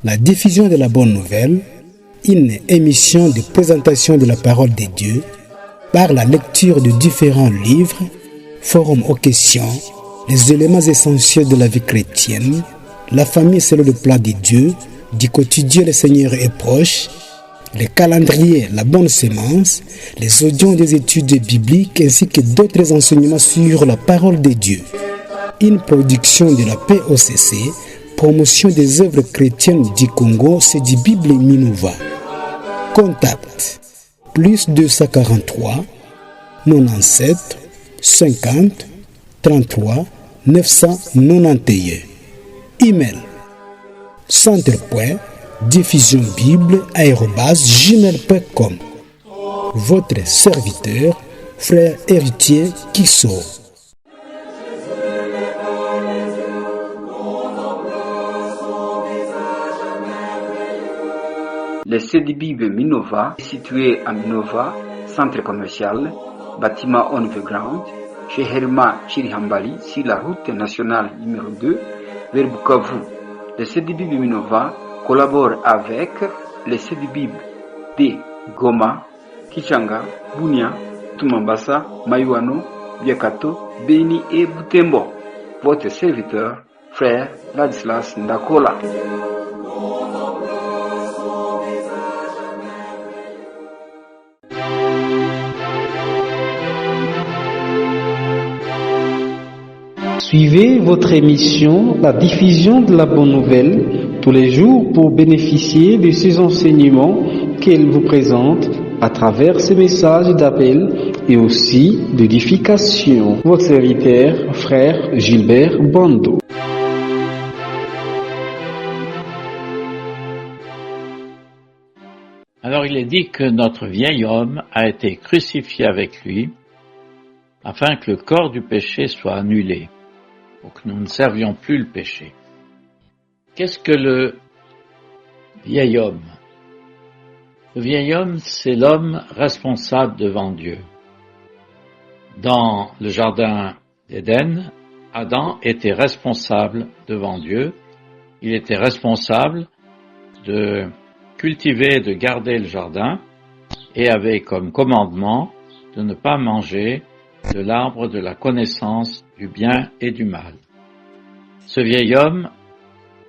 La diffusion de la bonne nouvelle, une émission de présentation de la parole de Dieu par la lecture de différents livres, forum aux questions, les éléments essentiels de la vie chrétienne, la famille selon le plan de Dieu, du quotidien le Seigneur est proche, les calendriers, la bonne sémence, les audios des études bibliques ainsi que d'autres enseignements sur la parole de Dieu. Une production de la POCC, promotion des œuvres chrétiennes du Congo, c'est du Bible Minova. Contact plus 243 97 50 33 991. Email centre.diffusionbible@gmail.com. Votre serviteur, frère héritier Kisso. Le CDBIB Minova est situé à Minova, centre commercial, bâtiment Ground, chez Herma Chirihambali, sur la route nationale numéro 2, vers Bukavu. Le CDBIB Minova collabore avec le CDBIB de Goma, Kichanga, Bunia, Tumambasa, Mayuano, Biakato, Beni et Butembo. Votre serviteur, frère Ladislas Ndakola. Suivez votre émission, la diffusion de la bonne nouvelle, tous les jours pour bénéficier de ces enseignements qu'elle vous présente à travers ces messages d'appel et aussi d'édification. Votre serviteur, frère Gilbert Bando. Alors il est dit que notre vieil homme a été crucifié avec lui afin que le corps du péché soit annulé, pour que nous ne servions plus le péché. Qu'est-ce que le vieil homme? Le vieil homme, c'est l'homme responsable devant Dieu. Dans le jardin d'Éden, Adam était responsable devant Dieu. Il était responsable de cultiver et de garder le jardin et avait comme commandement de ne pas manger de l'arbre de la connaissance du bien et du mal. Ce vieil homme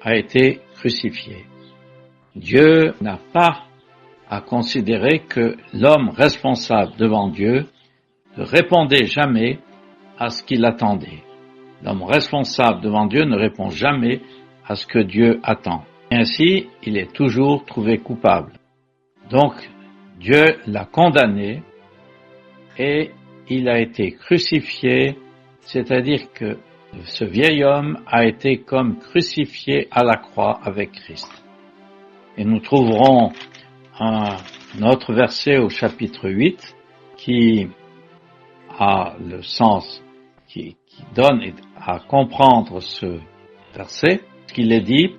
a été crucifié. Dieu n'a pas à considérer que l'homme responsable devant Dieu ne répondait jamais à ce qu'il attendait. L'homme responsable devant Dieu ne répond jamais à ce que Dieu attend. Ainsi, il est toujours trouvé coupable. Donc, Dieu l'a condamné et il a été crucifié, c'est-à-dire que ce vieil homme a été comme crucifié à la croix avec Christ. Et nous trouverons un autre verset au chapitre 8 qui a le sens, qui donne à comprendre ce verset, qu'il est dit: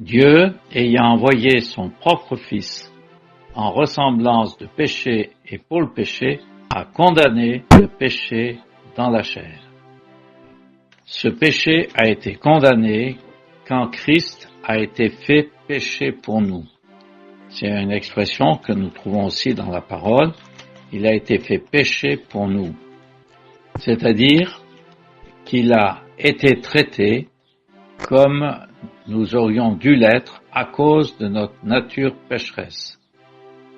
Dieu, ayant envoyé son propre Fils en ressemblance de péché et pour le péché, a condamné le péché dans la chair. Ce péché a été condamné quand Christ a été fait péché pour nous. C'est une expression que nous trouvons aussi dans la parole. Il a été fait péché pour nous. C'est-à-dire qu'il a été traité comme nous aurions dû l'être à cause de notre nature pécheresse.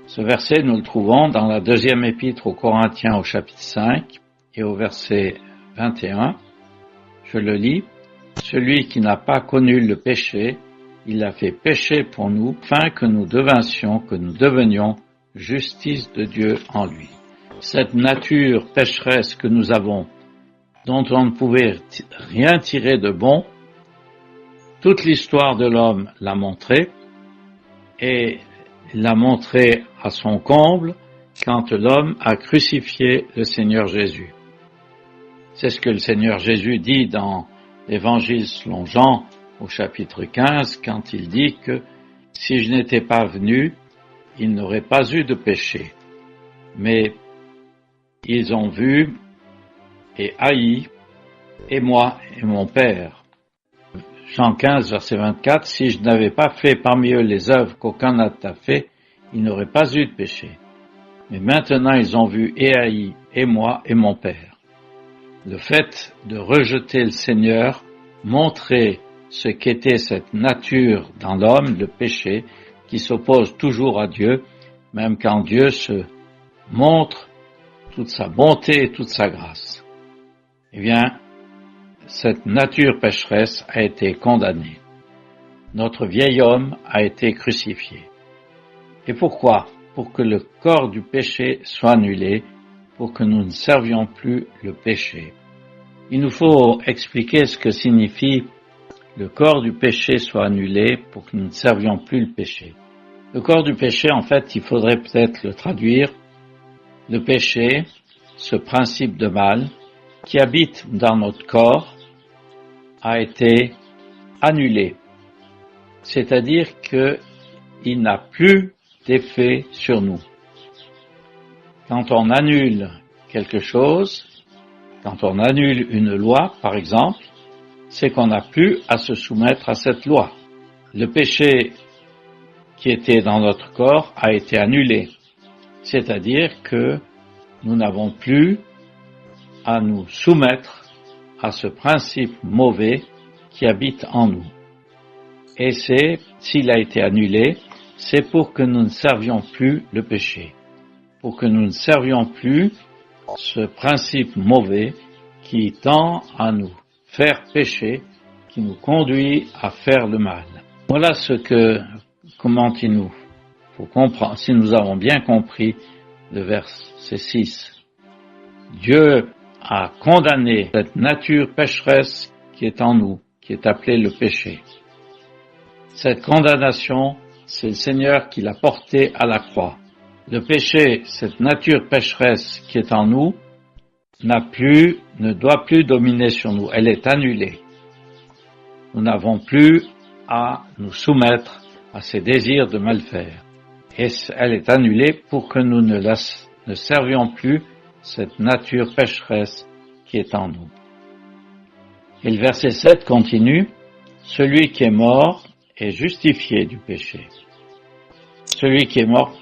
Ce verset, nous le trouvons dans la deuxième épître aux Corinthiens au chapitre 5 et au verset 21. Je le lis. Celui qui n'a pas connu le péché, il l'a fait péché pour nous, afin que nous devenions justice de Dieu en lui. Cette nature pécheresse que nous avons, dont on ne pouvait rien tirer de bon, toute l'histoire de l'homme l'a montré, et l'a montré à son comble quand l'homme a crucifié le Seigneur Jésus. C'est ce que le Seigneur Jésus dit dans l'Évangile selon Jean au chapitre 15, quand il dit que si je n'étais pas venu, il n'aurait pas eu de péché. Mais ils ont vu et haï, et moi et mon Père. Jean 15, verset 24, « Si je n'avais pas fait parmi eux les œuvres qu'aucun n'a fait, ils n'auraient pas eu de péché. Mais maintenant ils ont vu Éaï et moi et mon Père. » Le fait de rejeter le Seigneur montrait ce qu'était cette nature dans l'homme, le péché, qui s'oppose toujours à Dieu, même quand Dieu se montre toute sa bonté et toute sa grâce. Eh bien, cette nature pécheresse a été condamnée. Notre vieil homme a été crucifié. Et pourquoi? Pour que le corps du péché soit annulé, pour que nous ne servions plus le péché. Il nous faut expliquer ce que signifie le corps du péché soit annulé pour que nous ne servions plus le péché. Le corps du péché, en fait, il faudrait peut-être le traduire. Le péché, ce principe de mal qui habite dans notre corps, a été annulé. C'est-à-dire qu'il n'a plus d'effet sur nous. Quand on annule quelque chose, quand on annule une loi, par exemple, c'est qu'on n'a plus à se soumettre à cette loi. Le péché qui était dans notre corps a été annulé. C'est-à-dire que nous n'avons plus à nous soumettre à ce principe mauvais qui habite en nous. Et s'il a été annulé, c'est pour que nous ne servions plus le péché, pour que nous ne servions plus ce principe mauvais qui tend à nous faire pécher, qui nous conduit à faire le mal. Voilà comment il nous faut comprendre, si nous avons bien compris le verset 6. Dieu a condamné cette nature pécheresse qui est en nous, qui est appelée le péché. Cette condamnation, c'est le Seigneur qui l'a portée à la croix. Le péché, cette nature pécheresse qui est en nous, ne doit plus dominer sur nous. Elle est annulée. Nous n'avons plus à nous soumettre à ces désirs de mal faire. Et elle est annulée pour que nous ne servions plus cette nature pécheresse qui est en nous. Et le verset 7 continue, « Celui qui est mort est justifié du péché. » Celui qui est mort,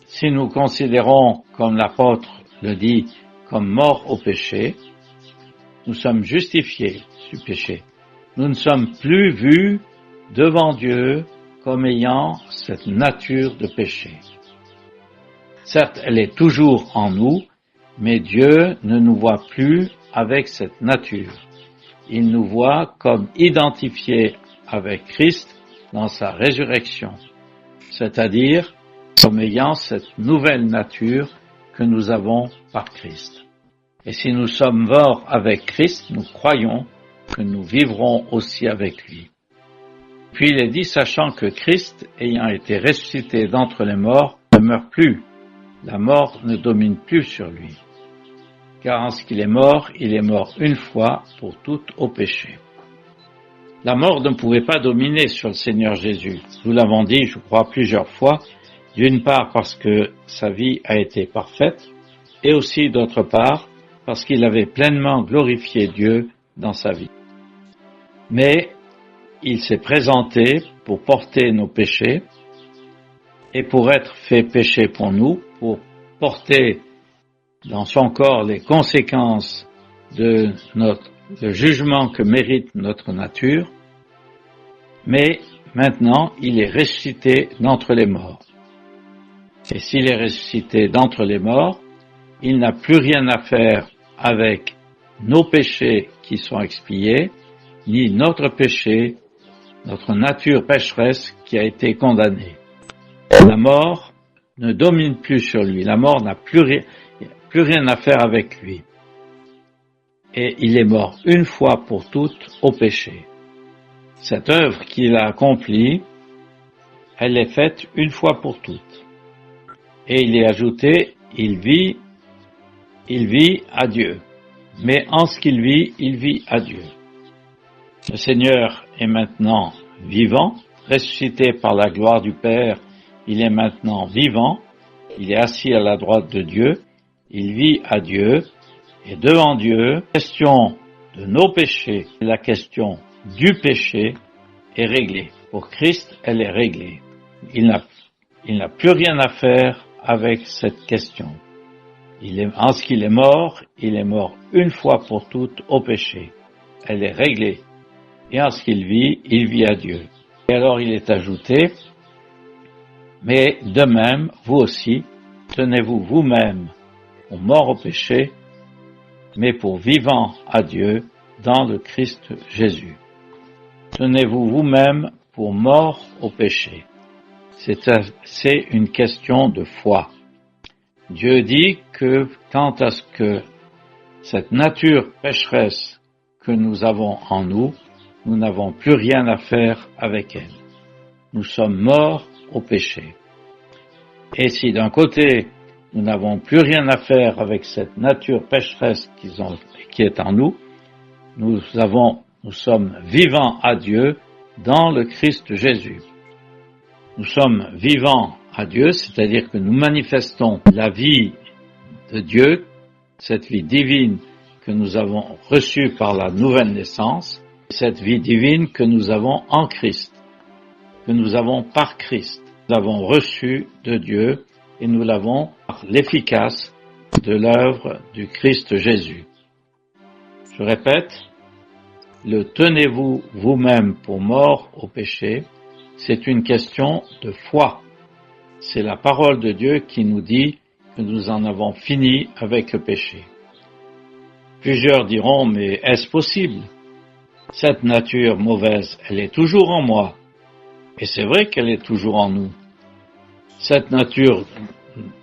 si nous considérons, comme l'apôtre le dit, comme mort au péché, nous sommes justifiés du péché. Nous ne sommes plus vus devant Dieu comme ayant cette nature de péché. Certes, elle est toujours en nous, mais Dieu ne nous voit plus avec cette nature. Il nous voit comme identifiés avec Christ dans sa résurrection, c'est-à-dire comme ayant cette nouvelle nature que nous avons par Christ. Et si nous sommes morts avec Christ, nous croyons que nous vivrons aussi avec lui. Puis il est dit, sachant que Christ, ayant été ressuscité d'entre les morts, ne meurt plus. La mort ne domine plus sur lui. Car en ce qu'il est mort, il est mort une fois pour toutes au péché. La mort ne pouvait pas dominer sur le Seigneur Jésus. Nous l'avons dit, je crois, plusieurs fois, d'une part parce que sa vie a été parfaite, et aussi d'autre part parce qu'il avait pleinement glorifié Dieu dans sa vie. Mais il s'est présenté pour porter nos péchés et pour être fait péché pour nous, pour porter dans son corps les conséquences de le jugement que mérite notre nature, mais maintenant il est ressuscité d'entre les morts. Et s'il est ressuscité d'entre les morts, il n'a plus rien à faire avec nos péchés qui sont expiés, ni notre péché, notre nature pécheresse qui a été condamnée. La mort ne domine plus sur lui, la mort n'a plus rien à faire avec lui. Et il est mort une fois pour toutes au péché. Cette œuvre qu'il a accomplie, elle est faite une fois pour toutes. Et il est ajouté, il vit à Dieu. Mais en ce qu'il vit, il vit à Dieu. Le Seigneur est maintenant vivant, ressuscité par la gloire du Père, il est maintenant vivant, il est assis à la droite de Dieu, il vit à Dieu, et devant Dieu, la question de nos péchés, la question du péché est réglée. Pour Christ, elle est réglée. Il n'a plus rien à faire avec cette question. En ce qu'il est mort, il est mort une fois pour toutes au péché. Elle est réglée. Et en ce qu'il vit à Dieu. Et alors il est ajouté, mais de même, vous aussi, tenez-vous vous-même aux morts au péché, mais pour vivants à Dieu dans le Christ Jésus. Tenez-vous vous-même pour morts au péché. C'est une question de foi. Dieu dit que quant à ce que cette nature pécheresse que nous avons en nous, nous n'avons plus rien à faire avec elle. Nous sommes morts au péché. Et si d'un côté, nous n'avons plus rien à faire avec cette nature pécheresse qui est en nous, nous sommes vivants à Dieu dans le Christ Jésus. Nous sommes vivants à Dieu, c'est-à-dire que nous manifestons la vie de Dieu, cette vie divine que nous avons reçue par la nouvelle naissance, cette vie divine que nous avons en Christ, que nous avons par Christ. Nous l'avons reçue de Dieu et nous l'avons par l'efficace de l'œuvre du Christ Jésus. Je répète, le tenez-vous vous-même pour mort au péché, c'est une question de foi. C'est la parole de Dieu qui nous dit que nous en avons fini avec le péché. Plusieurs diront, mais est-ce possible? Cette nature mauvaise, elle est toujours en moi. Et c'est vrai qu'elle est toujours en nous. Cette nature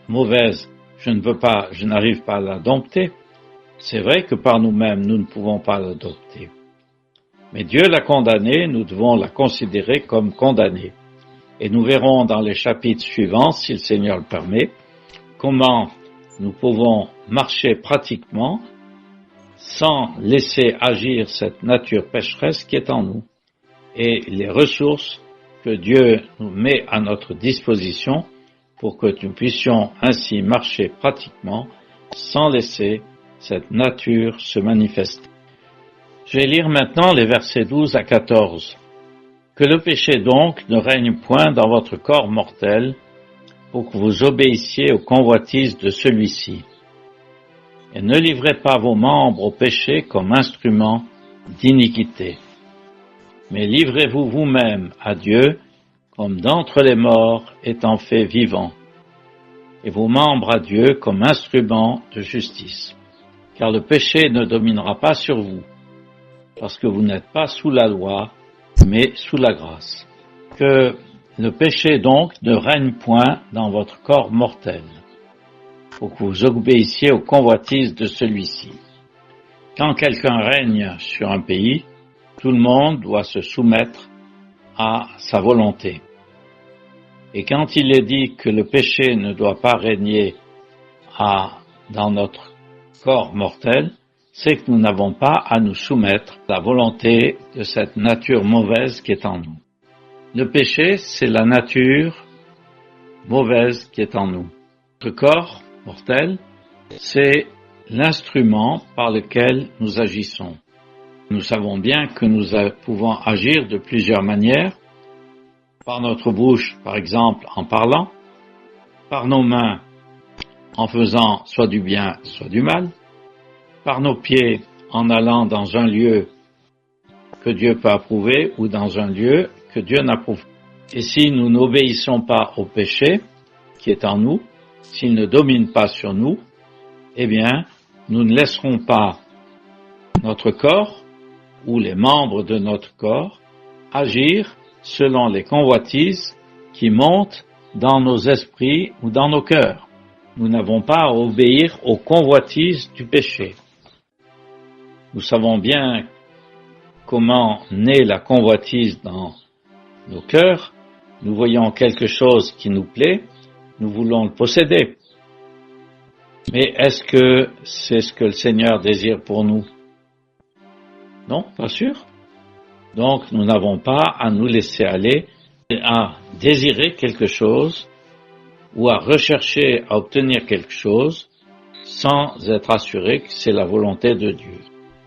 mauvaise, je n'arrive pas à la dompter. C'est vrai que par nous-mêmes, nous ne pouvons pas la dompter. Mais Dieu l'a condamnée, nous devons la considérer comme condamnée. Et nous verrons dans les chapitres suivants, si le Seigneur le permet, comment nous pouvons marcher pratiquement sans laisser agir cette nature pécheresse qui est en nous, et les ressources que Dieu nous met à notre disposition pour que nous puissions ainsi marcher pratiquement sans laisser cette nature se manifester. Je vais lire maintenant les versets 12 à 14. Que le péché donc ne règne point dans votre corps mortel pour que vous obéissiez aux convoitises de celui-ci. Et ne livrez pas vos membres au péché comme instruments d'iniquité. Mais livrez-vous vous-même à Dieu comme d'entre les morts étant faits vivants, et vos membres à Dieu comme instruments de justice. Car le péché ne dominera pas sur vous, parce que vous n'êtes pas sous la loi, mais sous la grâce. Que le péché donc ne règne point dans votre corps mortel, pour que vous obéissiez aux convoitises de celui-ci. Quand quelqu'un règne sur un pays, tout le monde doit se soumettre à sa volonté. Et quand il est dit que le péché ne doit pas régner dans notre corps mortel, c'est que nous n'avons pas à nous soumettre à la volonté de cette nature mauvaise qui est en nous. Le péché, c'est la nature mauvaise qui est en nous. Notre corps mortel, c'est l'instrument par lequel nous agissons. Nous savons bien que nous pouvons agir de plusieurs manières, par notre bouche, par exemple, en parlant, par nos mains, en faisant soit du bien, soit du mal, par nos pieds, en allant dans un lieu que Dieu peut approuver ou dans un lieu que Dieu n'approuve. Et si nous n'obéissons pas au péché qui est en nous, s'il ne domine pas sur nous, eh bien, nous ne laisserons pas notre corps ou les membres de notre corps agir selon les convoitises qui montent dans nos esprits ou dans nos cœurs. Nous n'avons pas à obéir aux convoitises du péché. Nous savons bien comment naît la convoitise dans nos cœurs. Nous voyons quelque chose qui nous plaît, nous voulons le posséder. Mais est-ce que c'est ce que le Seigneur désire pour nous? Non, pas sûr. Donc, nous n'avons pas à nous laisser aller à désirer quelque chose ou à rechercher à obtenir quelque chose sans être assuré que c'est la volonté de Dieu.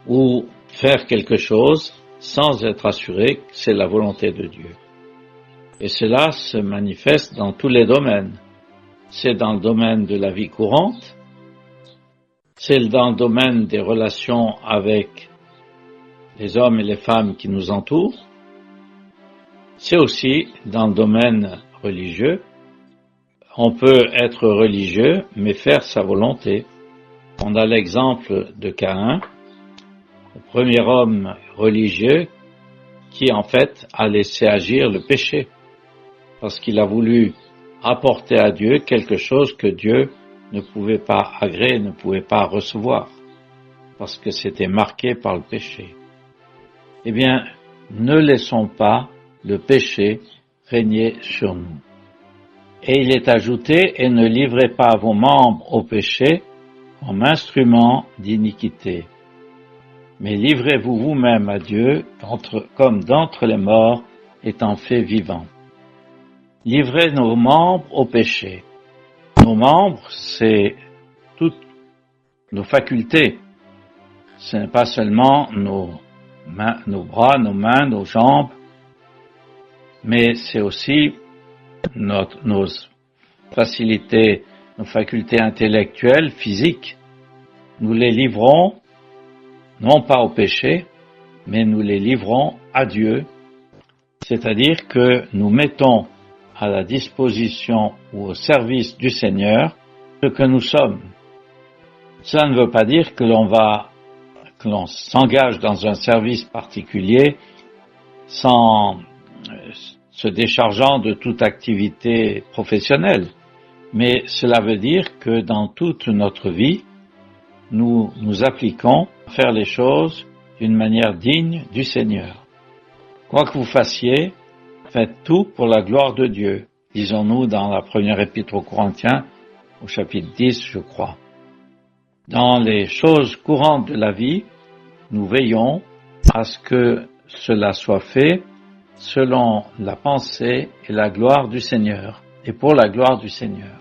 Ou faire quelque chose sans être assuré que c'est la volonté de Dieu. Et cela se manifeste dans tous les domaines. C'est dans le domaine de la vie courante, c'est dans le domaine des relations avec les hommes et les femmes qui nous entourent, c'est aussi dans le domaine religieux. On peut être religieux, mais faire sa volonté. On a l'exemple de Caïn, le premier homme religieux qui en fait a laissé agir le péché, parce qu'il a voulu apporter à Dieu quelque chose que Dieu ne pouvait pas agréer, ne pouvait pas recevoir, parce que c'était marqué par le péché. Eh bien, ne laissons pas le péché régner sur nous. Et il est ajouté, et ne livrez pas vos membres au péché comme instruments d'iniquité, mais livrez-vous vous-même à Dieu comme d'entre les morts étant fait vivant. Livrez nos membres au péché. Nos membres, c'est toutes nos facultés. Ce n'est pas seulement nos bras, nos mains, nos jambes, mais c'est aussi nos facilités, nos facultés intellectuelles, physiques. Nous les livrons, non pas au péché, mais nous les livrons à Dieu, c'est-à-dire que nous mettons à la disposition ou au service du Seigneur ce que nous sommes. Cela ne veut pas dire que l'on s'engage dans un service particulier sans se déchargeant de toute activité professionnelle. Mais cela veut dire que dans toute notre vie, nous nous appliquons à faire les choses d'une manière digne du Seigneur. Quoi que vous fassiez, faites tout pour la gloire de Dieu, disons-nous dans la première épître aux Corinthiens, au chapitre 10, je crois. Dans les choses courantes de la vie, nous veillons à ce que cela soit fait selon la pensée et la gloire du Seigneur, et pour la gloire du Seigneur.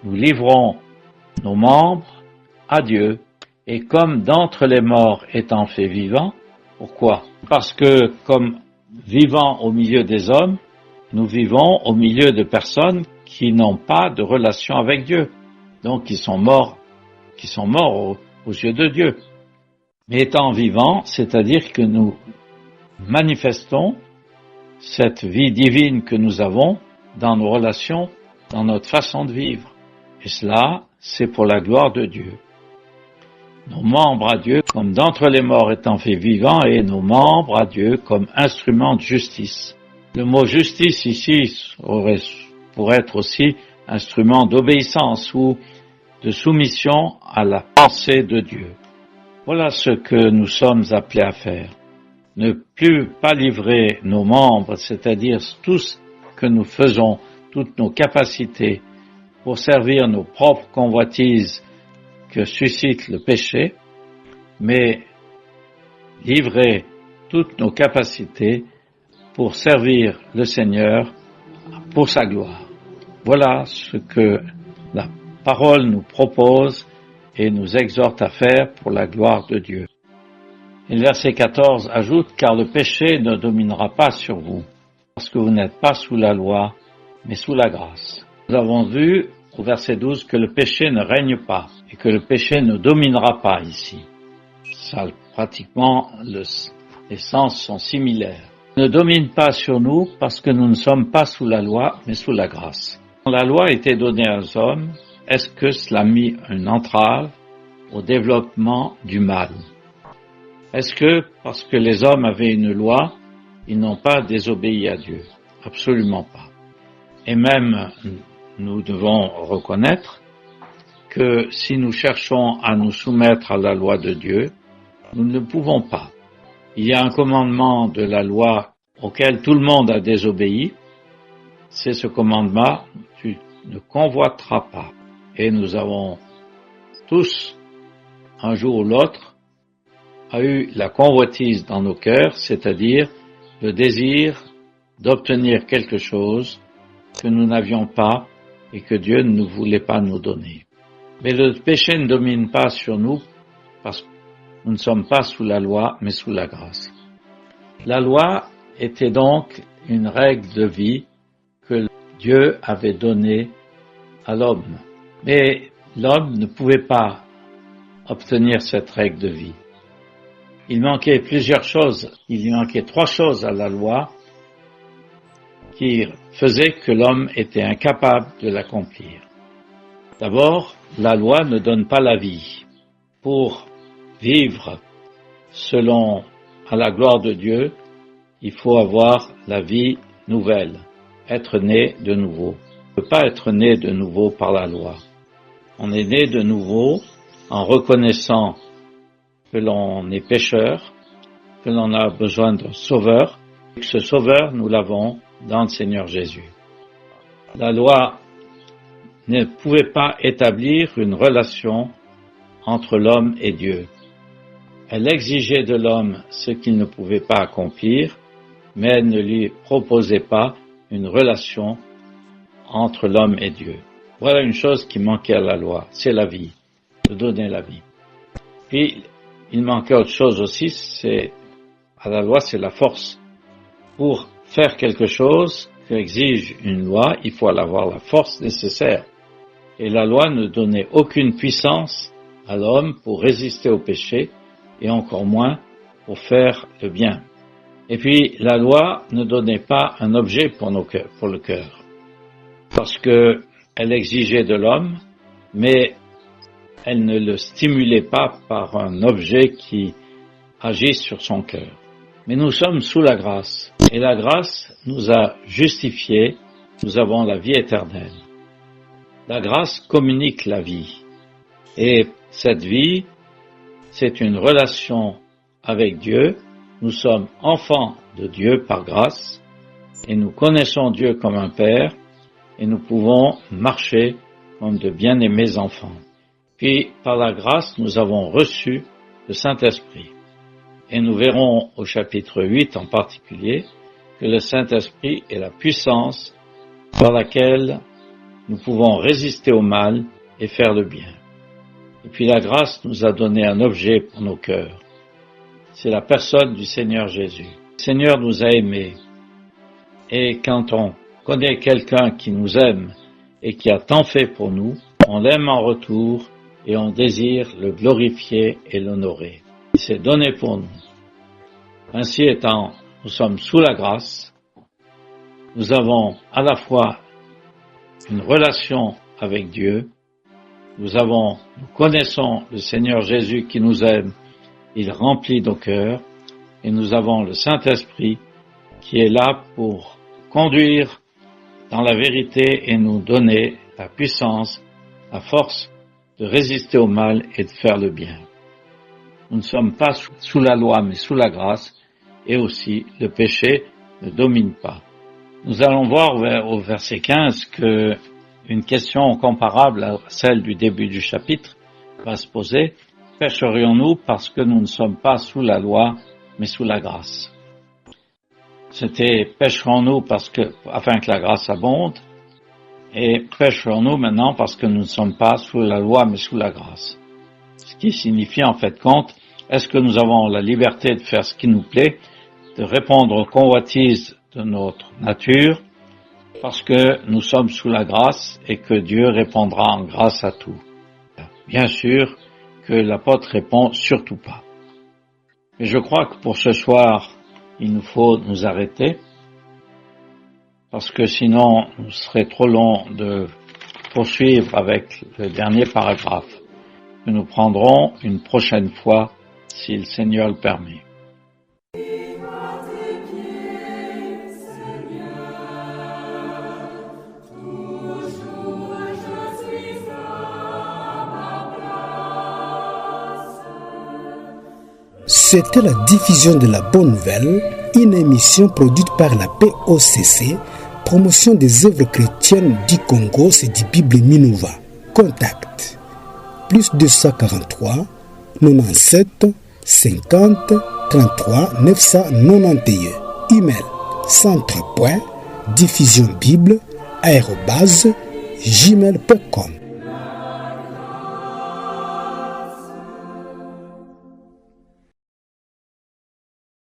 Nous livrons nos membres à Dieu, et comme d'entre les morts étant faits vivants, pourquoi? Parce que comme vivant au milieu des hommes, nous vivons au milieu de personnes qui n'ont pas de relation avec Dieu, donc qui sont morts aux yeux de Dieu. Mais étant vivants, c'est-à-dire que nous manifestons cette vie divine que nous avons dans nos relations, dans notre façon de vivre. Et cela, c'est pour la gloire de Dieu. Nos membres à Dieu comme d'entre les morts étant faits vivants et nos membres à Dieu comme instruments de justice. Le mot justice ici pourrait être aussi instrument d'obéissance ou de soumission à la pensée de Dieu. Voilà ce que nous sommes appelés à faire. Ne plus pas livrer nos membres, c'est-à-dire tout ce que nous faisons, toutes nos capacités pour servir nos propres convoitises que suscite le péché, mais livrer toutes nos capacités pour servir le Seigneur pour sa gloire. Voilà ce que la parole nous propose et nous exhorte à faire pour la gloire de Dieu. Et le verset 14 ajoute, car le péché ne dominera pas sur vous, parce que vous n'êtes pas sous la loi, mais sous la grâce. Nous avons vu au verset 12 que le péché ne règne pas et que le péché ne dominera pas ici. Ça, pratiquement, les sens sont similaires. Il ne domine pas sur nous parce que nous ne sommes pas sous la loi, mais sous la grâce. Quand la loi a été donnée aux hommes, est-ce que cela a mis une entrave au développement du mal? Est-ce que, parce que les hommes avaient une loi, ils n'ont pas désobéi à Dieu? Absolument pas. Et même, nous devons reconnaître que si nous cherchons à nous soumettre à la loi de Dieu, nous ne pouvons pas. Il y a un commandement de la loi auquel tout le monde a désobéi, c'est ce commandement, tu ne convoiteras pas. Et nous avons tous, un jour ou l'autre, eu la convoitise dans nos cœurs, c'est-à-dire le désir d'obtenir quelque chose que nous n'avions pas et que Dieu ne voulait pas nous donner. Mais le péché ne domine pas sur nous parce que nous ne sommes pas sous la loi, mais sous la grâce. La loi était donc une règle de vie que Dieu avait donnée à l'homme. Mais l'homme ne pouvait pas obtenir cette règle de vie. Il manquait plusieurs choses. Il lui manquait 3 choses à la loi qui faisaient que l'homme était incapable de l'accomplir. D'abord, la loi ne donne pas la vie. Pour vivre selon à la gloire de Dieu, il faut avoir la vie nouvelle, être né de nouveau. On ne peut pas être né de nouveau par la loi. On est né de nouveau en reconnaissant que l'on est pécheur, que l'on a besoin d'un sauveur, et que ce sauveur, nous l'avons dans le Seigneur Jésus. La loi ne pouvait pas établir une relation entre l'homme et Dieu. Elle exigeait de l'homme ce qu'il ne pouvait pas accomplir, mais elle ne lui proposait pas une relation entre l'homme et Dieu. Voilà une chose qui manquait à la loi, c'est la vie, de donner la vie. Puis, il manquait autre chose aussi, à la loi, c'est la force. Pour faire quelque chose qu'exige une loi, il faut avoir la force nécessaire. Et la loi ne donnait aucune puissance à l'homme pour résister au péché, et encore moins pour faire le bien. Et puis, la loi ne donnait pas un objet pour le cœur, parce que elle exigeait de l'homme, mais elle ne le stimulait pas par un objet qui agit sur son cœur. Mais nous sommes sous la grâce, et la grâce nous a justifiés, nous avons la vie éternelle. La grâce communique la vie, et cette vie, c'est une relation avec Dieu. Nous sommes enfants de Dieu par grâce, et nous connaissons Dieu comme un Père, et nous pouvons marcher comme de bien-aimés enfants. Puis, par la grâce, nous avons reçu le Saint-Esprit. Et nous verrons au chapitre 8 en particulier que le Saint-Esprit est la puissance par laquelle nous pouvons résister au mal et faire le bien. Et puis la grâce nous a donné un objet pour nos cœurs. C'est la personne du Seigneur Jésus. Le Seigneur nous a aimés. Et quand on connaît quelqu'un qui nous aime et qui a tant fait pour nous, on l'aime en retour et on désire le glorifier et l'honorer. Il s'est donné pour nous. Ainsi étant, nous sommes sous la grâce. Nous avons à la fois une relation avec Dieu. Nous connaissons le Seigneur Jésus qui nous aime. Il remplit nos cœurs. Et nous avons le Saint-Esprit qui est là pour conduire dans la vérité et nous donner la puissance, la force de résister au mal et de faire le bien. Nous ne sommes pas sous la loi, mais sous la grâce, et aussi le péché ne domine pas. Nous allons voir au verset 15 que une question comparable à celle du début du chapitre va se poser. Pécherions-nous parce que nous ne sommes pas sous la loi, mais sous la grâce? C'était pécherons-nous afin que la grâce abonde, et pécherons-nous maintenant parce que nous ne sommes pas sous la loi, mais sous la grâce. Ce qui signifie en fait compte, est-ce que nous avons la liberté de faire ce qui nous plaît, de répondre aux convoitises de notre nature, parce que nous sommes sous la grâce et que Dieu répondra en grâce à tout. Bien sûr que l'apôtre répond surtout pas. Mais je crois que pour ce soir, il nous faut nous arrêter, parce que sinon, il serait trop long de poursuivre avec le dernier paragraphe que nous prendrons une prochaine fois, si le Seigneur le permet. C'était la diffusion de la Bonne Nouvelle, une émission produite par la POCC, promotion des œuvres chrétiennes du Congo, c'est du Bible Minova. Contact +243 97 50 33 991. Email centre.diffusionbible@gmail.com.